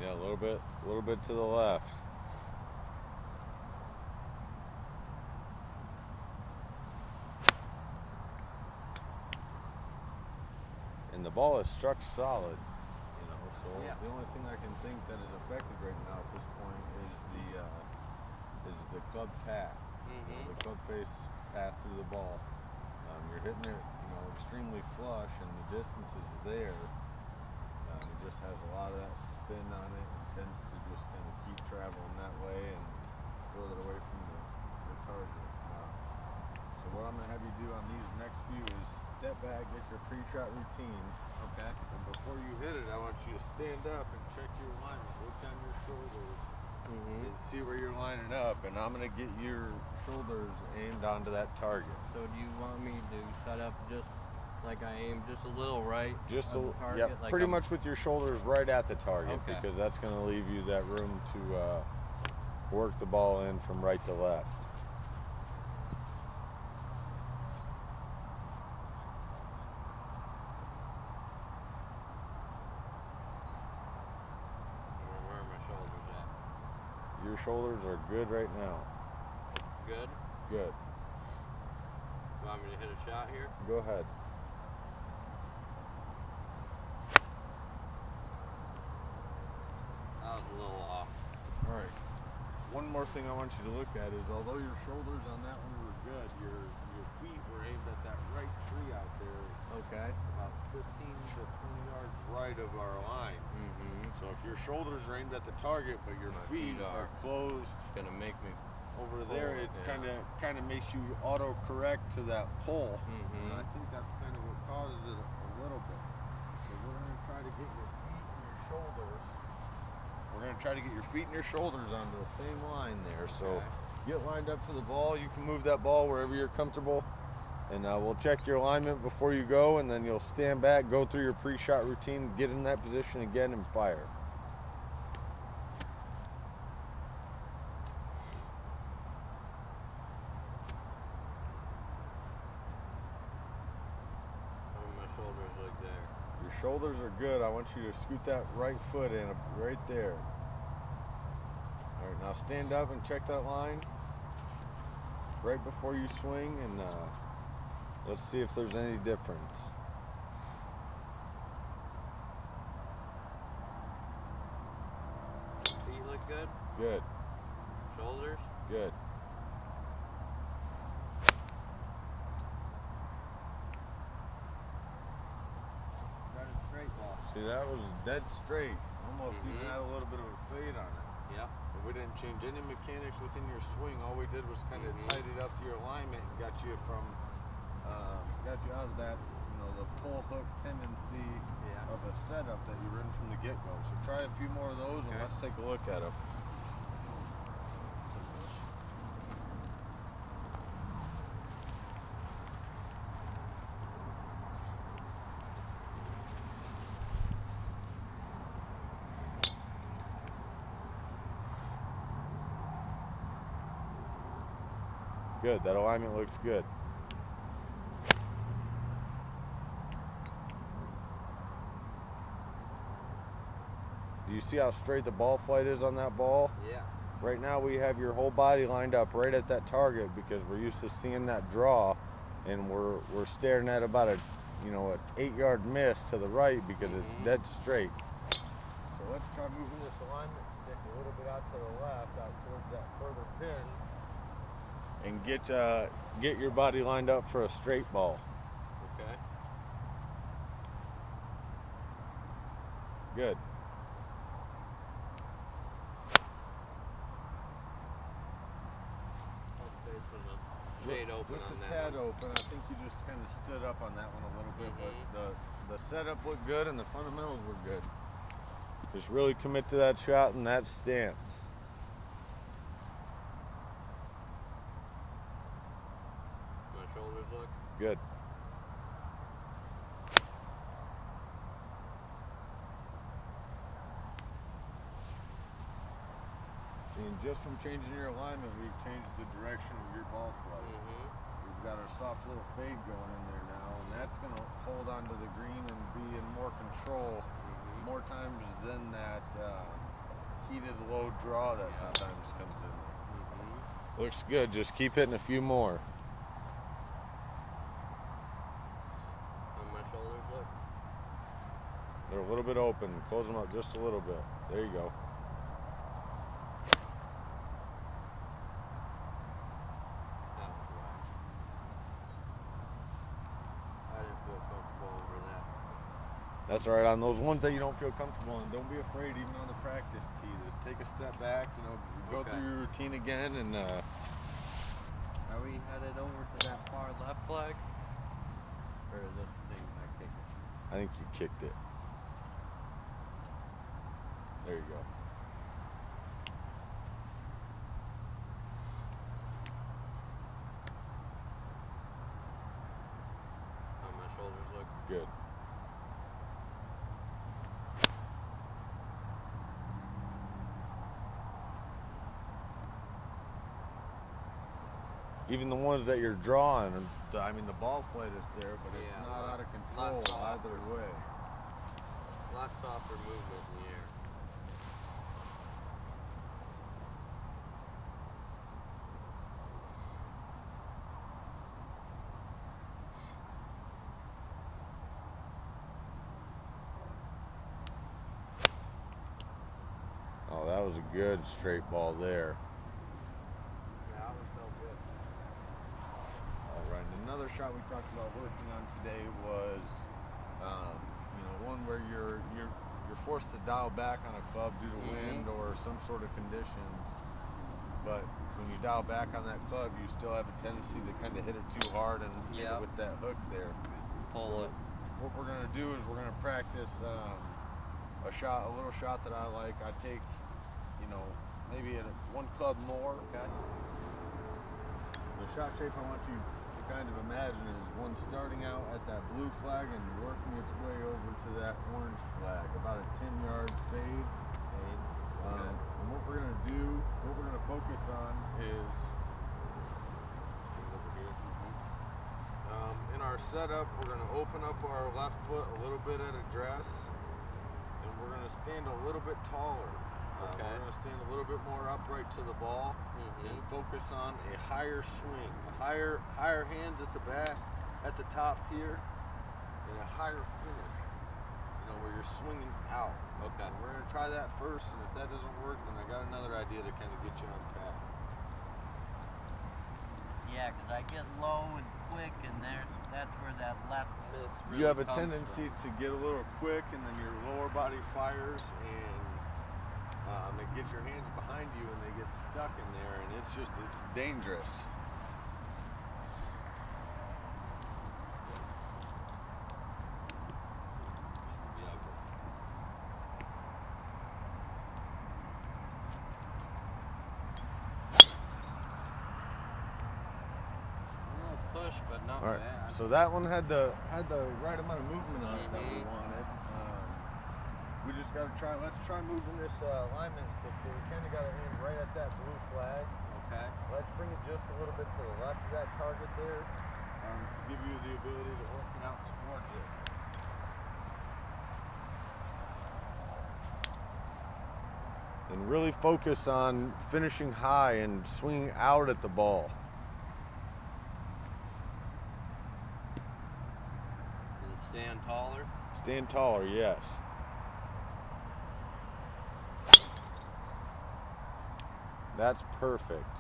Yeah, a little bit to the left. And the ball is struck solid, you know. So yeah. The only thing I can think that is affected right now at this point is the club path, the club face path through the ball. You're hitting it, you know, extremely flush, and the distance is there. It just has a lot of that spin on it. It tends to just kind of keep traveling that way and further away from the target. So what I'm going to have you do on these next few is step back, get your pre-shot routine. Okay. And before you hit it, I want you to stand up and check your alignment. Look down your shoulders and see where you're lining up. And I'm going to get your shoulders aimed onto that target. So do you want me to set up just like I aim just a little right? Just on the target, yeah, like pretty much with your shoulders right at the target, Okay. because that's going to leave you that room to work the ball in from right to left. Where are my shoulders at? Your shoulders are good right now. Good? Good. You want me to hit a shot here? Go ahead. That was a little off. All right. One more thing I want you to look at is, although your shoulders on that one were good, your feet were aimed at that right tree out there. Okay. About 15 to 20 yards right of our line. So if your shoulders are aimed at the target, but your My feet feet are closed It's gonna make me over there, it yeah. kind of makes you auto correct to that pull. Mhm. And I think that's kind of what causes it a little bit. So we're going to try to get your feet and your shoulders. We're going to try to get your feet and your shoulders onto the same line there. So Okay. get lined up to the ball. You can move that ball wherever you're comfortable. And we'll check your alignment before you go, and then you'll stand back, go through your pre-shot routine, get in that position again, and fire. My shoulders look there. Your shoulders are good. I want you to scoot that right foot in right there. All right, now stand up and check that line right before you swing, and let's see if there's any difference. Feet look good? Good, Shoulders? good. Got it straight ball. See, that was dead straight. Almost even had a little bit of a fade on it. Yep. And we didn't change any mechanics within your swing. All we did was kind of tidy it up to your alignment and got you out of that, you know, the pull hook tendency of a setup that you were in from the get-go. So try a few more of those, and let's take a look at them. Good, that alignment looks good. Do you see how straight the ball flight is on that ball? Yeah. Right now we have your whole body lined up right at that target because we're used to seeing that draw, and we're staring at about an 8-yard miss to the right because it's dead straight. So let's try moving this alignment stick a little bit out to the left, out towards that further pin, and get your body lined up for a straight ball. Okay. Good. Shade open just on a that tad one. open. I think you just kind of stood up on that one a little bit, but the setup looked good and the fundamentals were good. Just really commit to that shot and that stance. My shoulders look Good. And just from changing your alignment, we've changed the direction of your ball flight. We've got our soft little fade going in there now, and that's going to hold onto the green and be in more control more times than that heated low draw that Yeah. sometimes comes in there. Looks good. Just keep hitting a few more. How my shoulders look? They're a little bit open. Close them up just a little bit. There you go. That was right. I didn't feel comfortable over that. That's all right. On those ones that you don't feel comfortable on, don't be afraid. Even on the practice tee, just take a step back. You know, go Okay. through your routine again, and Are we headed over to that far left flag? Or is this thing I kicked it? I think you kicked it. There you go. How my shoulders look? Good. Even the ones that you're drawing, I mean, the ball flight is there, but it's Yeah, not out of control not soft. either way. A lot softer movement in the air. Oh, that was a good straight ball there. Yeah, that one felt good. All right, and another shot we talked about working on today was, you know, one where you're forced to dial back on a club due to wind or some sort of conditions. But when you dial back on that club, you still have a tendency to kind of hit it too hard and hit it Yep. with that hook there. Pull it. What we're gonna do is we're gonna practice a little shot that I like. I take, you know, maybe one club more. Okay. The shot shape I want you to kind of imagine is one starting out at that blue flag and working its way over to that orange flag, about a 10-yard fade. And what we're gonna do, what we're gonna focus on is in our setup, we're going to open up our left foot a little bit at address, and we're going to stand a little bit taller. Okay. We're going to stand a little bit more upright to the ball and focus on a higher swing, higher hands at the back, at the top here, and a higher finish. You know, where you're swinging out. Okay. And we're going to try that first, and if that doesn't work, then I got another idea to kind of get you on path. Yeah, because I get low and quick, and that's where that left miss really You have a comes tendency to get a little quick, and then your lower body fires, and it gets your hands behind you, and they get stuck in there, and it's dangerous. Push, but not All right, bad. so that one had the right amount of movement on it that we wanted. We just got to try. Let's try moving this alignment stick here. We kind of got to aim right at that blue flag. Okay. Let's bring it just a little bit to the left of that target there, to give you the ability to work it out towards it. And really focus on finishing high and swinging out at the ball. And stand taller. Stand taller, yes. That's perfect.